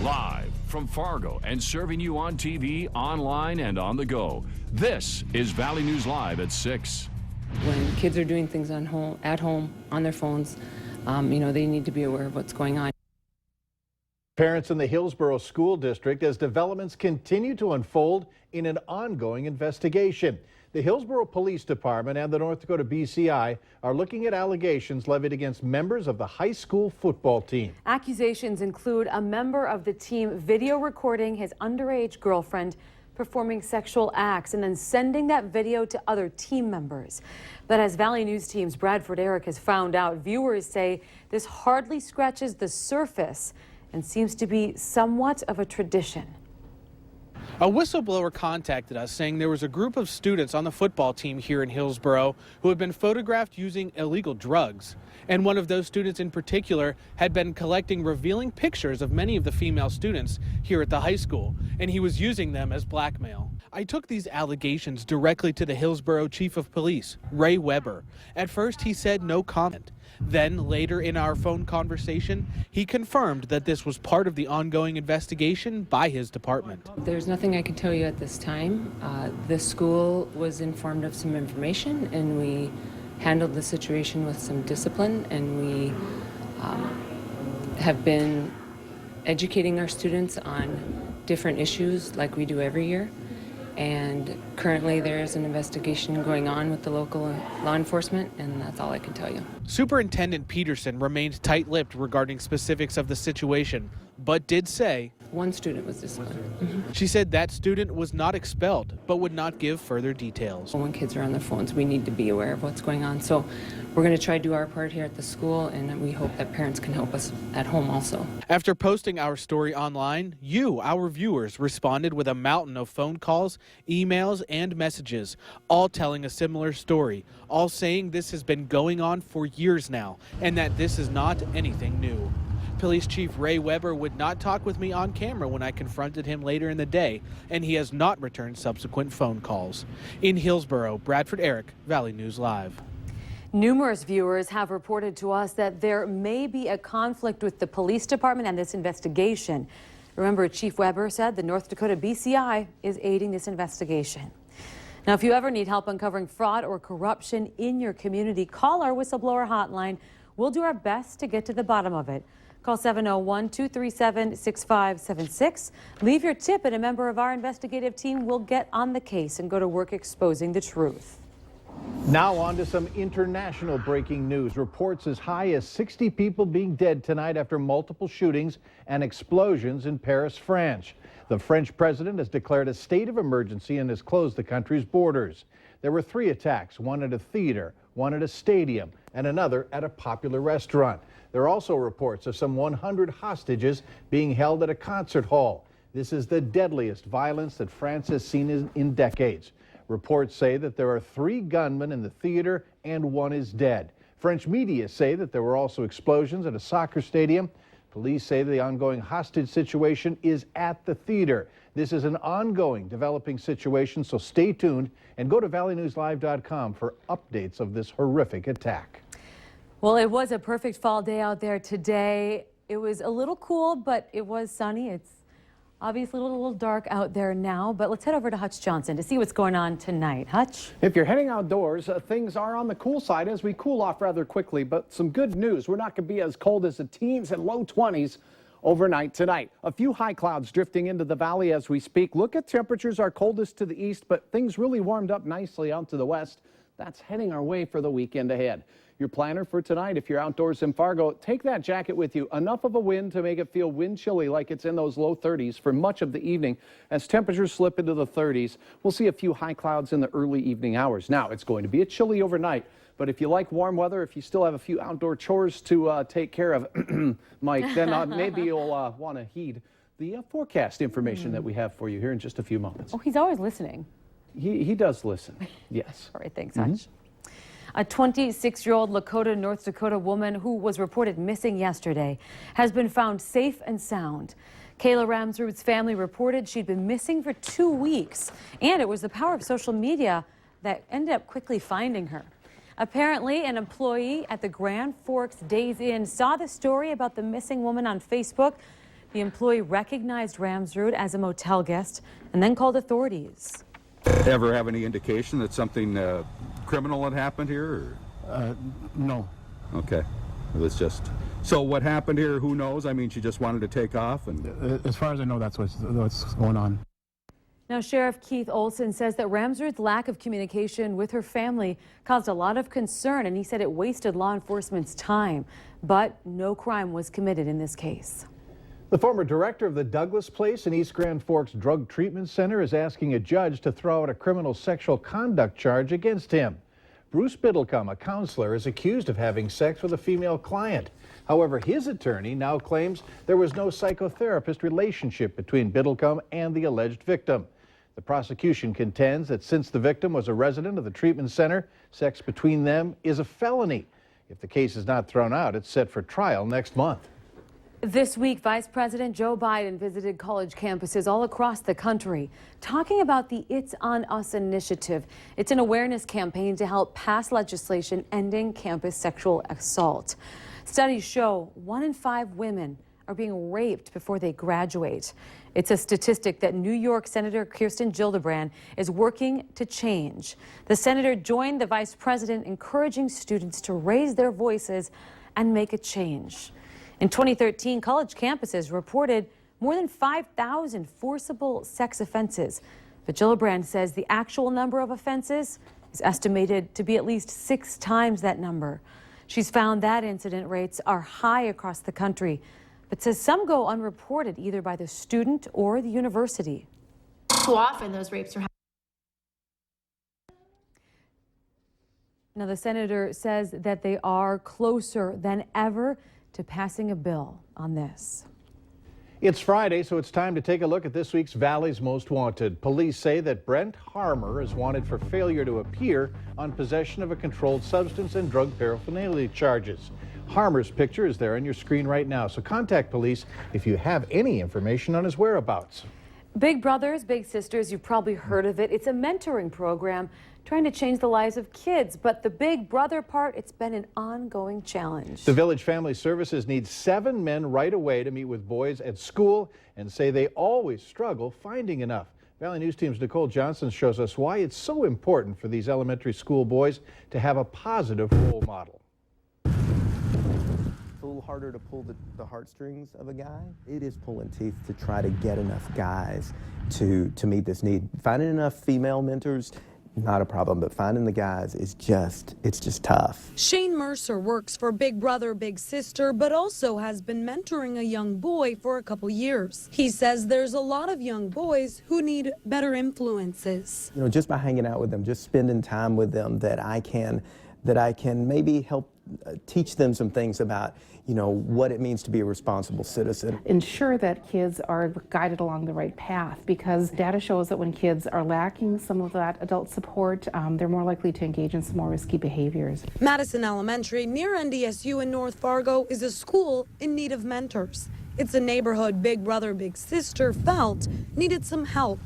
Live from Fargo and serving you on TV, online, and on the go. This is Valley News Live at 6. When kids are doing things at home, on their phones, they need to be aware of what's going on. Parents in the Hillsborough School District as developments continue to unfold in an ongoing investigation. The Hillsborough Police Department and the North Dakota BCI are looking at allegations levied against members of the high school football team. Accusations include a member of the team video recording his underage girlfriend performing sexual acts and then sending that video to other team members. But as Valley News Team's Bradford Eric has found out, viewers say this hardly scratches the surface and seems to be somewhat of a tradition. A whistleblower contacted us saying there was a group of students on the football team here in Hillsborough who had been photographed using illegal drugs. And one of those students in particular had been collecting revealing pictures of many of the female students here at the high school, and he was using them as blackmail. I took these allegations directly to the Hillsborough Chief of Police, Ray Weber. At first, he said no comment. Then, later in our phone conversation, he confirmed that this was part of the ongoing investigation by his department. There's nothing I can tell you at this time. The school was informed of some information, and we handled the situation with some discipline, and we have been educating our students on different issues like we do every year. And currently there is an investigation going on with the local law enforcement, and that's all I can tell you. Superintendent Peterson remained tight-lipped regarding specifics of the situation, but did say one student was disciplined. She said that student was not expelled, but would not give further details. When kids are on their phones, we need to be aware of what's going on. So we're going to try to do our part here at the school, and we hope that parents can help us at home also. After posting our story online, you, our viewers, responded with a mountain of phone calls, emails, and messages, all telling a similar story, all saying this has been going on for years now, and that this is not anything new. Police Chief Ray Weber would not talk with me on camera when I confronted him later in the day, and he has not returned subsequent phone calls. In Hillsborough, Bradford Eric, Valley News Live. Numerous viewers have reported to us that there may be a conflict with the police department and this investigation. Remember, Chief Weber said the North Dakota BCI is aiding this investigation. Now, if you ever need help uncovering fraud or corruption in your community, call our whistleblower hotline. We'll do our best to get to the bottom of it. Call 701-237-6576. Leave your tip, and a member of our investigative team will get on the case and go to work exposing the truth. Now on to some international breaking news. Reports as high as 60 people being dead tonight after multiple shootings and explosions in Paris, France. The French president has declared a state of emergency and has closed the country's borders. There were 3 attacks, one at a theater, one at a stadium, and another at a popular restaurant. There are also reports of some 100 hostages being held at a concert hall. This is the deadliest violence that France has seen in decades. Reports say that there are 3 gunmen in the theater and 1 is dead. French media say that there were also explosions at a soccer stadium. Police say the ongoing hostage situation is at the theater. This is an ongoing developing situation, so stay tuned and go to valleynewslive.com for updates of this horrific attack. Well, it was a perfect fall day out there today. It was a little cool, but it was sunny. It's obviously a little dark out there now, but let's head over to Hutch Johnson to see what's going on tonight. Hutch? If you're heading outdoors, things are on the cool side as we cool off rather quickly, but some good news. We're not going to be as cold as the teens and low 20s overnight tonight. A few high clouds drifting into the valley as we speak. Look at temperatures, our coldest to the east, but things really warmed up nicely out to the west. That's heading our way for the weekend ahead. Your planner for tonight, if you're outdoors in Fargo, take that jacket with you. Enough of a wind to make it feel wind chilly like it's in those low 30s for much of the evening. As temperatures slip into the 30s, we'll see a few high clouds in the early evening hours. Now, it's going to be a chilly overnight, but if you like warm weather, if you still have a few outdoor chores to take care of, Mike, then maybe you'll want to heed the forecast information that we have for you here in just a few moments. Oh, he's always listening. He does listen, yes. All right, thanks, Hutch. A 26-year-old Lakota, North Dakota woman who was reported missing yesterday has been found safe and sound. Kayla Ramsrud's family reported she'd been missing for 2 weeks, and it was the power of social media that ended up quickly finding her. Apparently, an employee at the Grand Forks Days Inn saw the story about the missing woman on Facebook, The employee recognized Ramsrud as a motel guest and then called authorities. Ever have any indication that something criminal had happened here? No. Okay. It was just... So what happened here, who knows? I mean, she just wanted to take off and... As far as I know, that's what's going on. Now, Sheriff Keith Olson says that Ramsrud's lack of communication with her family caused a lot of concern, and he said it wasted law enforcement's time. But no crime was committed in this case. The former director of the Douglas Place in East Grand Forks Drug Treatment Center is asking a judge to throw out a criminal sexual conduct charge against him. Bruce Biddlecombe, a counselor, is accused of having sex with a female client. However, his attorney now claims there was no psychotherapist relationship between Biddlecombe and the alleged victim. The prosecution contends that since the victim was a resident of the treatment center, sex between them is a felony. If the case is not thrown out, it's set for trial next month. This week, Vice President Joe Biden visited college campuses all across the country, talking about the It's On Us initiative. It's an awareness campaign to help pass legislation ending campus sexual assault. Studies show 1 in 5 women are being raped before they graduate. It's a statistic that New York Senator Kirsten Gillibrand is working to change. The senator joined the vice president, encouraging students to raise their voices and make a change. In 2013, college campuses reported more than 5,000 forcible sex offenses. But Gillibrand says the actual number of offenses is estimated to be at least 6 times that number. She's found that incident rates are high across the country, but says some go unreported either by the student or the university. Too often those rapes are happening. Now, the senator says that they are closer than ever to passing a bill on this. It's Friday, so it's time to take a look at this week's Valley's Most Wanted. Police say that Brent Harmer is wanted for failure to appear on possession of a controlled substance and drug paraphernalia charges. Harmer's picture is there on your screen right now, so contact police if you have any information on his whereabouts. Big Brothers, Big Sisters, you've probably heard of it. It's a mentoring program trying to change the lives of kids, but the big brother part, it's been an ongoing challenge. The Village Family Services needs 7 men right away to meet with boys at school and say they always struggle finding enough. Valley News Team's Nicole Johnson shows us why it's so important for these elementary school boys to have a positive role model. It's a little harder to pull the heartstrings of a guy. It is pulling teeth to try to get enough guys to meet this need. Finding enough female mentors, not a problem, but finding the guys is it's just tough. Shane Mercer works for Big Brother, Big Sister, but also has been mentoring a young boy for a couple years. He says there's a lot of young boys who need better influences. You know, just by hanging out with them, just spending time with them, that I can maybe help teach them some things about, you know, what it means to be a responsible citizen. Ensure that kids are guided along the right path, because data shows that when kids are lacking some of that adult support, they're more likely to engage in some more risky behaviors. Madison Elementary near NDSU in North Fargo is a school in need of mentors. It's a neighborhood Big Brother, Big Sister felt needed some help.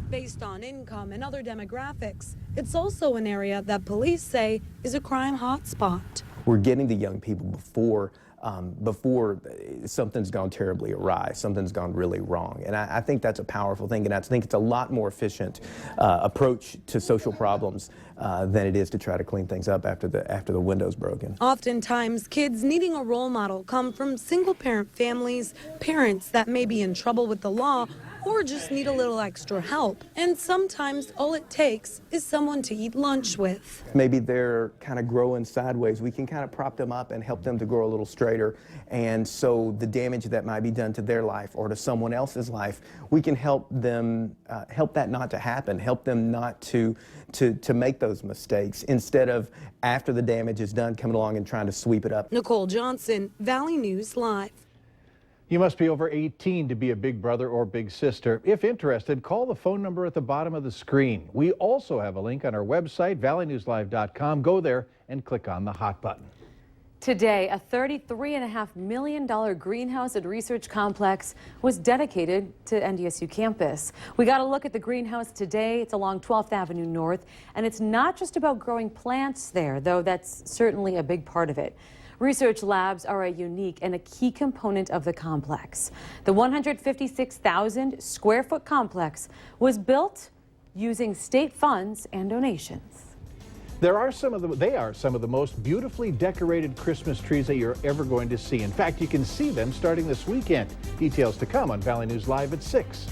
Based on income and other demographics, it's also an area that police say is a crime hotspot. We're getting to young people before something's gone terribly awry, something's gone really wrong. And I think that's a powerful thing, and I think it's a lot more efficient approach to social problems than it is to try to clean things up after the window's broken. Oftentimes, kids needing a role model come from single-parent families, parents that may be in trouble with the law, or just need a little extra help. And sometimes all it takes is someone to eat lunch with. Maybe they're kind of growing sideways. We can kind of prop them up and help them to grow a little straighter. And so the damage that might be done to their life or to someone else's life, we can help them, help that not to happen, help them not to make those mistakes, instead of after the damage is done coming along and trying to sweep it up. Nicole Johnson, Valley News Live. You must be over 18 to be a big brother or big sister. If interested, call the phone number at the bottom of the screen. We also have a link on our website, valleynewslive.com. Go there and click on the hot button. Today, a $33.5 million greenhouse and research complex was dedicated to NDSU campus. We got a look at the greenhouse today. It's along 12th Avenue North, and it's not just about growing plants there, though that's certainly a big part of it. Research labs are a unique and a key component of the complex. The 156,000 square foot complex was built using state funds and donations. They are some of the most beautifully decorated Christmas trees that you're ever going to see. In fact, you can see them starting this weekend. Details to come on Valley News Live at 6.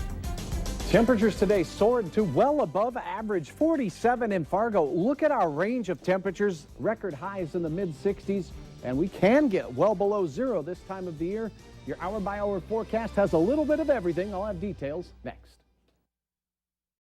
Temperatures today soared to well above average, 47 in Fargo. Look at our range of temperatures, record highs in the mid-60s, and we can get well below zero this time of the year. Your hour-by-hour forecast has a little bit of everything. I'll have details next.